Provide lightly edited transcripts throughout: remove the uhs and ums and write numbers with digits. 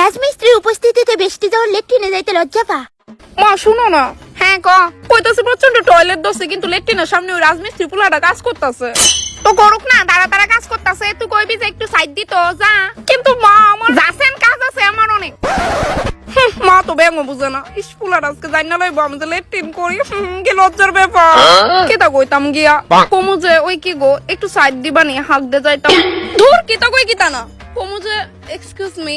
রাজমিস্ত্রির উপস্থিতিতে বেষ্টি যাওয়ার লেট্রিনে যাইতে লজ্জা পা। মা শুনো না। হ্যাঁ ক কইতাছে প্রচন্ড টয়লেট দছে, কিন্তু লেট্রিনের সামনে ওই রাজমিস্ত্রি পুলাটা কাজ করতেছে। তো করুক না, তারা তারা কাজ করতেছে, তুই কইবি যে একটু সাইড দিত যা। কিন্তু মা আমার যাচ্ছেন কাজ আছে আমার অনেক। মা তো ব্যাঙও বুঝে না। ইস পুলার আজকে যাই না লইব আমি যে লেট্রিন করি, কি লজ্জার ব্যাপার। কেতা কইতাম গিয়া কমু যে ওই কি গো একটু সাইড দিবানি, হাক দে যাইতাম। ধুর কিতা কই কিতা না কমু যে এক্সকিউজ মি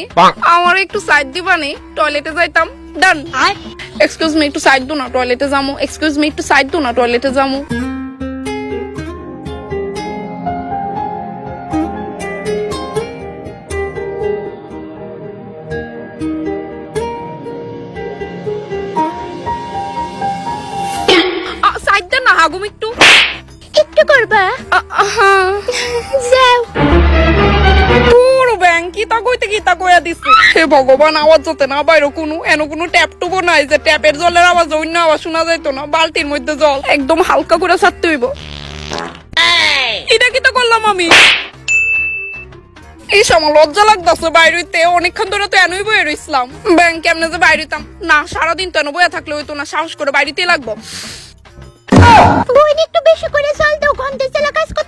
আমার একটু সাইড দিবানি, টয়লেটে যাইতাম। ডান। এক্সকিউজ মি একটু সাইড দো না, টয়লেটে যামু। এক্সকিউজ মি একটু সাইড দো না, টয়লেটে যামু। সাইড দেন না, হাগুম একটু। একটু করবা যাও। পুরো ব্যাংক কিতা কইতে কিতা কইয়া দিছে। হে ভগবান, আওয়াজ যাতে না বাইরে কোনো ট্যাপ টুবো নাই যে ট্যাপের জলের আওয়াজ অন্য আওয়াজ শোনা যাইতো না। বালতির মধ্যে জল একদম হালকা করে ছাড়তে হইব। এটা কিতা করলাম আমি? এই সময় লজ্জা লাগতেছে বাইরেতে, অনেকক্ষণ ধরে তো এনই বয়ে রইছিলাম। ব্যাংক কেমনে যে বাইরেতাম না, সারাদিন তো এনে বয়ে থাকলে হইতো না, সাহস করে বাড়িতেই লাগবো। বইন একটু বেশি করে চল দাও, ঘন্টা চালা কাজ করতে